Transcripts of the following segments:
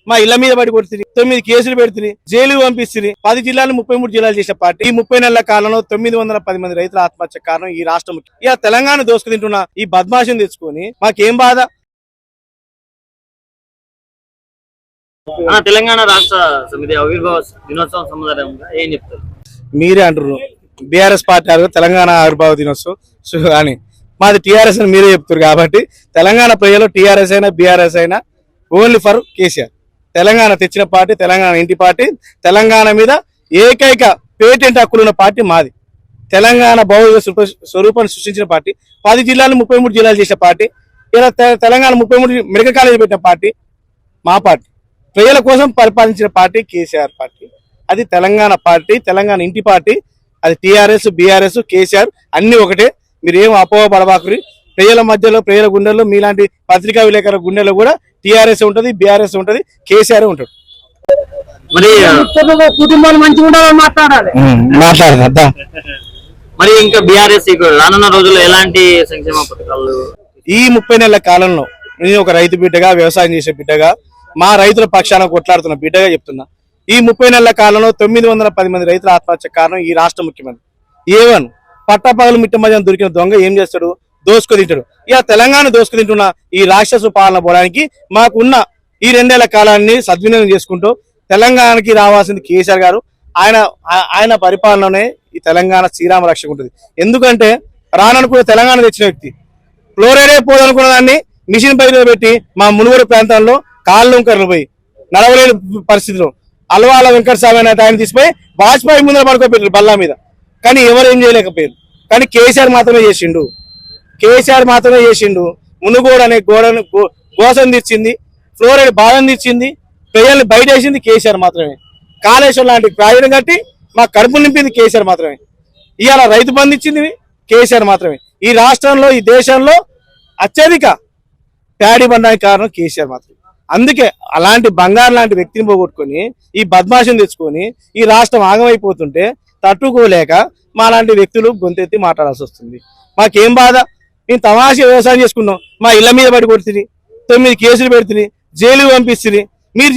మా ఇళ్ల మీద పడి కొడుతుంది, 9 కేసులు పెడుతుంది, జైలు పంపిస్తుంది. 10 జిల్లాలు 33 జిల్లాలు చేసే పార్టీ ఈ 30 నెలల కాలంలో 910 మంది రైతుల ఆత్మహత్య కారణం ఈ రాష్ట్రం. ఇక తెలంగాణ దోసుకు తింటున్న ఈ బద్మాషం తెచ్చుకొని మాకేం బాధ? తెలంగాణ రాష్ట్ర సమితి ఆవిర్భావ దినోత్సవం సందర్భంగా ఏం చెప్తారు? మీరే అంటారు బీఆర్ఎస్ పార్టీ తెలంగాణ ఆవిర్భావ దినోత్సవం అని, మాది టీఆర్ఎస్ అని మీరే చెప్తారు. కాబట్టి తెలంగాణ ప్రజలు టీఆర్ఎస్ అయినా బీఆర్ఎస్ అయినా ఓన్లీ ఫర్ కేసీఆర్. తెలంగాణ తెచ్చిన పార్టీ, తెలంగాణ ఇంటి పార్టీ, తెలంగాణ మీద ఏకైక పేటెంట్ హక్కులున్న పార్టీ మాది. తెలంగాణ భౌగోళిక స్వరూపాన్ని సృష్టించిన పార్టీ, 10 జిల్లాలు 33 జిల్లాలు చేసిన పార్టీ, ఇలా తెలంగాణ 33 మెడికల్ కాలేజీ పెట్టిన పార్టీ మా పార్టీ. ప్రజల కోసం పరిపాలించిన పార్టీ కేసీఆర్ పార్టీ. అది తెలంగాణ పార్టీ, తెలంగాణ ఇంటి పార్టీ. అది టీఆర్ఎస్, బీఆర్ఎస్, కేసీఆర్ అన్ని ఒకటే. మీరు ఏం అపోహపడబాకురి. ప్రజల మధ్యలో, ప్రజల గుండెల్లో, మీలాంటి పత్రికా విలేకరుల గుండెల్లో కూడా టీఆర్ఎస్ ఉంటది, బీఆర్ఎస్ ఉంటది, కేసీఆర్ ఉంటాడు. మరి కుటుంబాలు మంచిగా ఉండాలని మాట్లాడదా? మరి ఇంకా బీఆర్ఎస్ రానున్న రోజుల్లో ఎలాంటి సంక్షేమ పథకాలు? ఈ 30 నెలల కాలంలో నేను ఒక రైతు బిడ్డగా, వ్యవసాయం చేసే బిడ్డగా, మా రైతుల పక్షాన కొట్లాడుతున్న బిడ్డగా చెప్తున్నా. ఈ 30 నెలల కాలంలో 910 మంది రైతుల ఆత్మహత్య కారణం ఈ రాష్ట్ర ముఖ్యమంత్రి. ఏవన్ పట్టపగలు మిట్ట మధ్య దొరికిన దొంగ ఏం చేస్తాడు? దోసుకు తింటాడు. ఇక తెలంగాణ దోసుకు తింటున్న ఈ రాక్షసు పాలన పోవడానికి మాకున్న ఈ 2 ఏళ్ల కాలాన్ని సద్వినియోగం చేసుకుంటూ తెలంగాణకి రావాల్సింది కేసీఆర్ గారు. ఆయన పరిపాలనలోనే ఈ తెలంగాణ శ్రీరామ రక్షక ఉంటుంది. ఎందుకంటే రాననుకున్న తెలంగాణ తెచ్చిన వ్యక్తి ఫ్లోరైడే పోదనుకున్న దాన్ని మిషన్ పైన పెట్టి మా మునుగోడు ప్రాంతంలో కాళ్ళు వంకర్లు పోయి నడవలేని పరిస్థితిలో అల్వాల వెంకటస్వామి అనే ఆయన తీసిపోయి వాజ్పేయి ముందర పడుకోబెట్టారు బల్లా మీద. కానీ ఎవరు ఏం చేయలేకపోయారు. కానీ కేసీఆర్ మాత్రమే చేసిండు. మునుగోడు అనే గోసం తెచ్చింది, ఫ్లోరైడ్ బాధను తెచ్చింది, ప్రజల్ని బయట వేసింది కేసీఆర్ మాత్రమే. కాళేశ్వరం లాంటి ప్రాజెక్టు కట్టి మా కడుపు నింపింది కేసీఆర్ మాత్రమే. ఇవాళ రైతు బంధు ఇచ్చింది కేసీఆర్ మాత్రమే. ఈ రాష్ట్రంలో, ఈ దేశంలో అత్యధిక ప్యాడీ బండానికి కారణం కేసీఆర్ మాత్రమే. అందుకే అలాంటి బంగారు లాంటి వ్యక్తిని పోగొట్టుకొని ఈ బద్మాషం తెచ్చుకొని ఈ రాష్ట్రం ఆగమైపోతుంటే తట్టుకోలేక మా లాంటి వ్యక్తులు గొంతెత్తి మాట్లాడాల్సి వస్తుంది. మాకేం బాధ? మేము తమాషా వ్యవసాయం చేసుకున్నాం, మా ఇళ్ల మీద పడి కొడుతుంది, 9 కేసులు పెడుతుంది, జైలు పంపిస్తుంది. మీరు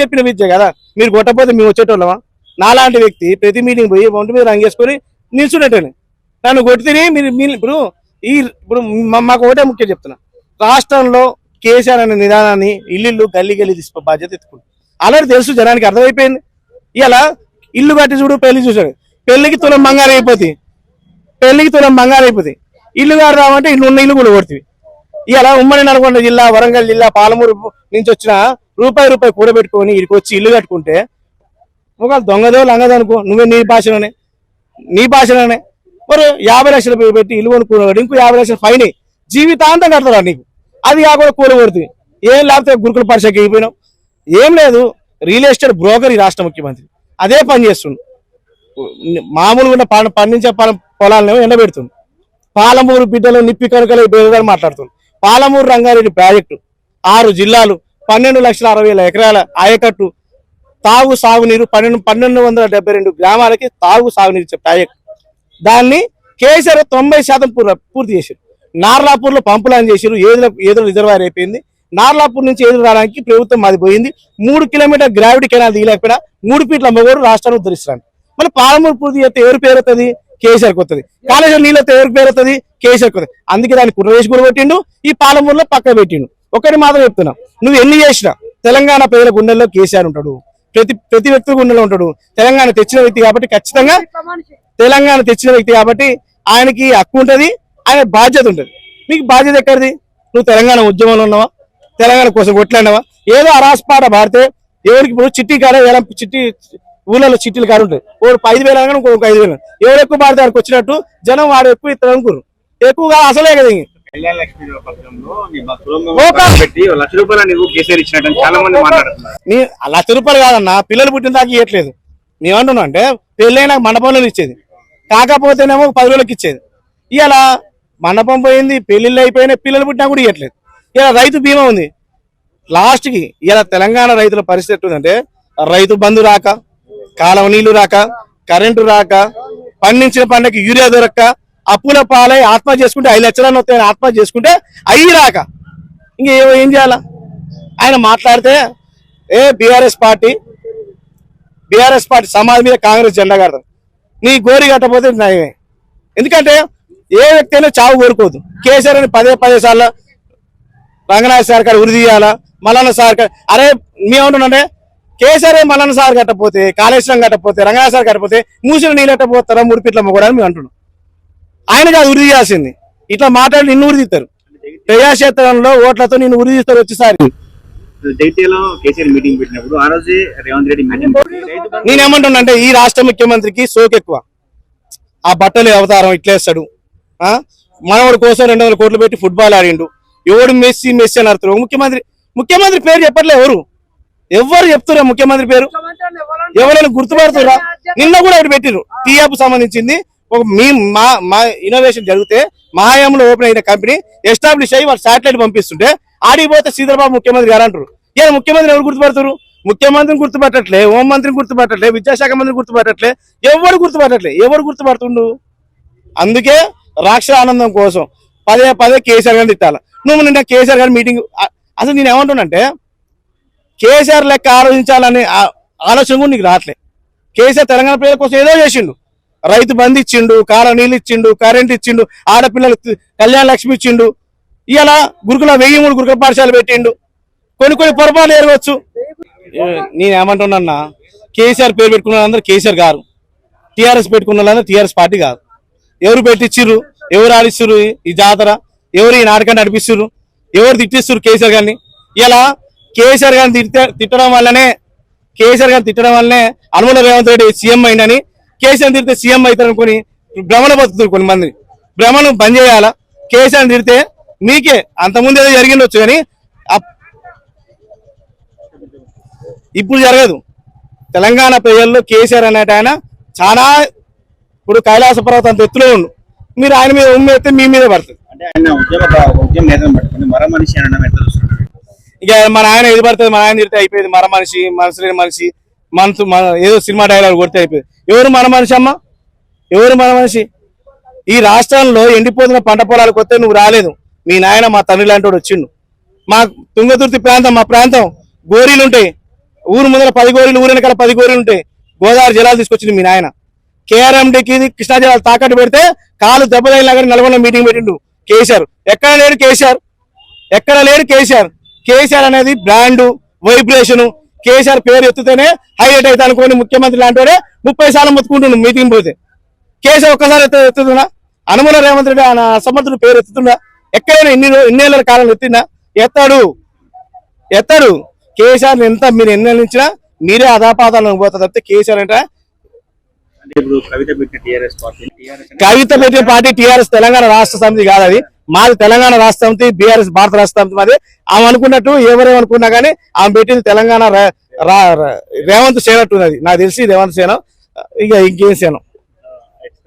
చెప్పిన విద్య కదా, మీరు కొట్టపోతే మేము వచ్చేటోళ్ళమా? నాలాంటి వ్యక్తి ప్రతి మీటింగ్ పోయి ఒంటి మీద రంగేసుకొని నిల్చున్నట్టని నన్ను కొట్టితే ఇప్పుడు మాకు ఒకటే ముఖ్యం చెప్తున్నా. రాష్ట్రంలో కేసీఆర్ అనే నిదానాన్ని ఇల్లు గల్లీ తీసుకో బాధ్యత ఎత్తుకుంటాం. ఆల్రెడీ తెలుసు, జనానికి అర్థమైపోయింది. ఇలా ఇల్లు కట్టి చూడు, పెళ్లి చూసాడు, పెళ్లికి తులం బంగారం అయిపోతుంది, ఇల్లు కడదామంటే ఇల్లు కూడా కొడుతుంది. ఇలా ఉమ్మడి నల్గొండ జిల్లా, వరంగల్ జిల్లా, పాలమూరు నుంచి వచ్చిన రూపాయి కూడబెట్టుకొని ఇక్కడికి వచ్చి ఇల్లు కట్టుకుంటే ఒక దొంగదో లంగదో అనుకో, నువ్వే నీ భాషలోనే మరి 50 లక్షలు పెట్టి ఇల్లు కొనుక్కున్నాడు, ఇంకో 50 లక్షలు ఫైన్ జీవితాంతం కడతారా నీకు? అది కాకుండా కూలగొడుతుంది. ఏం లేకపోతే గురుకుల పరిషకి అయిపోయినావు. ఏం లేదు, రియల్ ఎస్టేట్ బ్రోకర్ ఈ రాష్ట్ర ముఖ్యమంత్రి అదే పని చేస్తుండు. మామూలుగా పండించే పొలాలను ఎండబెడుతుంది. పాలమూరు బిడ్డలు నిప్పి కనుకలు బేదలు మాట్లాడుతుంది. పాలమూరు రంగారెడ్డి ప్రాజెక్టు 6 జిల్లాలు 12,60,000 ఎకరాల ఆయకట్టు, తాగు సాగునీరు 1272 గ్రామాలకి తాగు సాగునీరు ఇచ్చే ప్రాజెక్టు. దాన్ని కేసీఆర్ 90% పూర్తి చేశారు. నార్లాపూర్లో పంపులాన్ చేశారు. ఏదో రిజర్వాయర్ అయిపోయింది. నార్లాపూర్ నుంచి ఎదురు రావడానికి ప్రభుత్వం మాది పోయింది. 3 కిలోమీటర్ గ్రావిటీ కెనాల్ దిగలేకపోయినా 3 ఫీట్ల మొగోడు రాష్ట్రాన్ని ఉద్ధరిస్తాను. మళ్ళీ పాలమూరు పూర్తి చేస్తే ఎవరి పేరు వస్తుంది? కేసీఆర్ కొత్తది. కాళేశ్వరం నీళ్ళతో ఎవరికి పేరు వస్తుంది? కేసీఆర్ కొత్తది. అందుకే దాన్ని కుట్రవేసి కూడా పెట్టిండు, ఈ పాలమూరులో పక్క పెట్టిండు. ఒకటి మాత్రం చెప్తున్నా, నువ్వు ఎన్ని చేసినా తెలంగాణ ప్రజల గుండెల్లో కేసీఆర్ ఉంటాడు. ప్రతి వ్యక్తి గుండెలో ఉంటాడు. తెలంగాణ తెచ్చిన వ్యక్తి కాబట్టి ఖచ్చితంగా ఆయనకి హక్కు ఉంటుంది, ఆయన బాధ్యత ఉంటుంది. నీకు బాధ్యత ఎక్కడిది? నువ్వు తెలంగాణ ఉద్యమంలో ఉన్నావా? తెలంగాణ కోసం కొట్లాడినావా? ఏదో అరాస్పాట పాడితే ఎవరికి ఇప్పుడు చిట్టి కాడ చిట్టి ఊళ్ళలో చిట్టీలు కాడు ఉంటాయి. ఓడు 5,000 అనగా ఇంకొక 5,000. ఎవరు ఎక్కువ పాడితే వాడికి వచ్చినట్టు జనం వాడు ఎక్కువ ఇస్తారు అనుకోరు. ఎక్కువగా అసలే కదా. ₹1,00,000 కాదన్నా, పిల్లలు పుట్టిన దాకా ఇవ్వట్లేదు. మేమంటున్నా అంటే పెళ్ళైనా మండపంలో ఇచ్చేది, కాకపోతేనేమో 10 రోజులకి ఇచ్చేది. ఇలా మండపం పోయింది, పెళ్లిళ్ళు అయిపోయినాయి, పిల్లలు పుట్టినా కూడా ఇవ్వట్లేదు. ఇలా రైతు బీమా ఉంది. లాస్ట్కి ఇలా తెలంగాణ రైతుల పరిస్థితి ఎట్టుందంటే, రైతు బంధు రాక, కాలువ నీళ్లు రాక, కరెంటు రాక, పండించిన పంటకి యూరియా దొరక్క, అప్పుల పాలై ఆత్మహత్య చేసుకుంటే 5 లక్షలను వస్తాయని ఆత్మహత్య చేసుకుంటే అయ్యి రాక ఇంకేం చేయాలా? ఆయన మాట్లాడితే బీఆర్ఎస్ పార్టీ సమాధి మీద కాంగ్రెస్ జెండా కడతాం. నీ గోరి కట్టకపోతే నయమే. ఎందుకంటే ఏ వ్యక్తి అయినా చావు కోరుకోదు. కేసీఆర్ అని పదే సార్లు రంగనాథ్ సార్ గారు ఉరి తీయాలా, మల్లన్న సార్ అరే మేమంటున్నాంటే కేసీఆర్ మల్లన్న సార్ కట్టపోతే, కాళేశ్వరం కట్టపోతే, రంగనాథ్ సార్ కట్టపోతే మూసిన నీళ్ళు కట్టపోతారా ముడిపిట్ల మొగడని మేము అంటున్నాం. ఆయన కాదు ఉరి తీయాల్సింది. ఇట్లా మాట్లాడి నిన్ను ఉరి తీస్తారు. ప్రజాక్షేత్రంలో ఓట్లతో నిన్ను ఉరి తీస్తారు వచ్చేసారి. కేసీఆర్ మీటింగ్ పెట్టినప్పుడు ఆ రోజే రేవంత్ రెడ్డి మీటింగ్ నేనేమంటున్నానంటే ఈ రాష్ట్ర ముఖ్యమంత్రికి సోకు ఎక్కువ. ఆ బట్టలు అవతారం ఇట్లేస్తాడు. మనవాడి కోసం 200 కోట్లు పెట్టి ఫుట్బాల్ ఆడిండు. ఎవడు మెస్సీ అని అడుగుతారు. ముఖ్యమంత్రి పేరు చెప్పట్లే. ఎవరు చెప్తురా ముఖ్యమంత్రి పేరు? ఎవరైనా గుర్తుపడుతురా? నిన్న కూడా ఒకటి పెట్టిరు. టీఆప్ సంబంధించింది ఒక మా ఇన్నోవేషన్ జరిగితే మహాయంలో ఓపెన్ అయిన కంపెనీ ఎస్టాబ్లిష్ అయ్యి వాళ్ళు శాటిలైట్ పంపిస్తుంటే ఆడిపోతే శ్రీధరబాబు ముఖ్యమంత్రి గారు అంటారు. ఇలా ముఖ్యమంత్రి ఎవరు గుర్తుపడతారు? ముఖ్యమంత్రిని గుర్తుపట్టట్లే, హోంమంత్రిని గుర్తుపట్టట్లే, విద్యాశాఖ మంత్రిని గుర్తుపట్టట్లే, ఎవరు గుర్తుపడుతుండు? అందుకే రాక్షస ఆనందం కోసం పదే కేసీఆర్ గారిని తిట్టాలి. నువ్వు నిన్న కేసీఆర్ గారి మీటింగ్ అసలు నేను ఏమంటున్నానంటే కేసీఆర్ లెక్క ఆలోచించాలనే ఆలోచన కూడా నీకు రావట్లే. కేసీఆర్ తెలంగాణ ప్రజల కోసం ఏదో చేసిండు. రైతు బంధు ఇచ్చిండు, కాలం నీళ్ళు ఇచ్చిండు, కరెంట్ ఇచ్చిండు, ఆడపిల్లలకు కళ్యాణ లక్ష్మి ఇచ్చిండు. ఇలా గురుకుల 1003 గురుకుల పాఠశాలలు పెట్టిండు. కొన్ని పొరపాట్లు ఎరగవచ్చు. నేనేమంటున్నా కేసీఆర్ పేరు పెట్టుకున్న వాళ్ళందరూ కేసీఆర్ గారు, టీఆర్ఎస్ పెట్టుకున్న వాళ్ళందరూ టీఆర్ఎస్ పార్టీ కాదు. ఎవరు పెట్టించిర్రు, ఎవరు ఆడిస్తుర్రు ఈ జాతర, ఎవరు ఈ నాటకాన్ని నడిపిస్తుర్రు, ఎవరు తిట్టిస్తుర్రు కేసీఆర్ గారిని? ఇలా కేసీఆర్ గారిని తిట్టడం వల్లనే అనుమల రేవంత్ రెడ్డి సీఎం అయిందని, కేసీఆర్ తిడితే సీఎం అవుతారు అనుకుని భ్రమణ బతుకుతారు కొంతమంది. భ్రమను బంద్ చేయాలా? కేసీఆర్ తిడితే మీకే అంతకుముందు ఏదో జరిగిండొచ్చు కానీ ఇప్పుడు జరగదు. తెలంగాణ ప్రజల్లో కేసీఆర్ అనేట ఆయన చాలా ఇప్పుడు కైలాస పర్వతం అంత ఎత్తులో ఉండు. మీరు ఆయన మీద ఉమ్మెత్తే మీ మీద పడుతుంది. అంటే ఆయన ఉద్యమ నేతను పట్టుకుని మరో మనిషి అనడం ఎట్లా చూస్తున్నారు? ఇక మన ఆయన ఇది పడుతుంది, మన ఆయన తిడితే అయిపోయింది. మర మనిషి, మనసు లేని మనిషి, ఏదో సినిమా డైలాగ్ కొడితే అయిపోయింది. ఎవరు మన మనిషి అమ్మ? ఎవరు మన మనిషి? ఈ రాష్ట్రంలో ఎండిపోతున్న పంట పొలాలకు వస్తే నువ్వు రాలేదు. మీ నాయన మా తండ్రి లాంటి వాడు వచ్చిండు. మా తుంగతుర్తి ప్రాంతం, మా ప్రాంతం గోరీలు ఉంటాయి. ఊరు ముందర 10 గోరీలు, ఊరు వెనకాల 10 గోరీలు ఉంటాయి. గోదావరి జలాలు తీసుకొచ్చింది మీ నాయన. కేఆర్ఎండికి కృష్ణా జలాలు తాకట్టు పెడితే కాలు దెబ్బతైనా కానీ నల్గొండ మీటింగ్ పెట్టిండు కేసీఆర్. ఎక్కడ లేడు కేసీఆర్. కేసీఆర్ అనేది బ్రాండు, వైబ్రేషన్. కేసీఆర్ పేరు ఎత్తుతేనే హైలైట్ అవుతా అనుకోని ముఖ్యమంత్రి లాంటి 30 సార్లు మొత్తుకుంటుండు మీటింగ్ పోతే. కేసీఆర్ ఒక్కసారి ఎత్తుతున్నా? అనుమల రేవంత్ రెడ్డి ఆయన అసమర్థుడు పేరు ఎత్తుతుందా? ఎక్కడైనా ఇన్నేళ్ల కాలం ఎత్తిందా? ఎత్తాడు. కేసీఆర్ ఎంత మీరు ఎన్నేళ్ళ నుంచినా మీరే అధాపాతాలను పోతా తప్పితే కేసీఆర్ అంటే ఇప్పుడు కవిత పెట్టిన పార్టీ టీఆర్ఎస్ తెలంగాణ రాష్ట్ర సమితి కాదు. అది మాది తెలంగాణ రాష్ట్ర సమితి, బీఆర్ఎస్ భారత రాష్ట్ర సమితి మాది. ఆమె అనుకున్నట్టు ఎవరేమనుకున్నా కానీ ఆమె పెట్టింది తెలంగాణ రేవంత్ సేన ఉన్నది. నాకు తెలిసి రేవంత్ సేన, ఇక ఇంకేం సేన.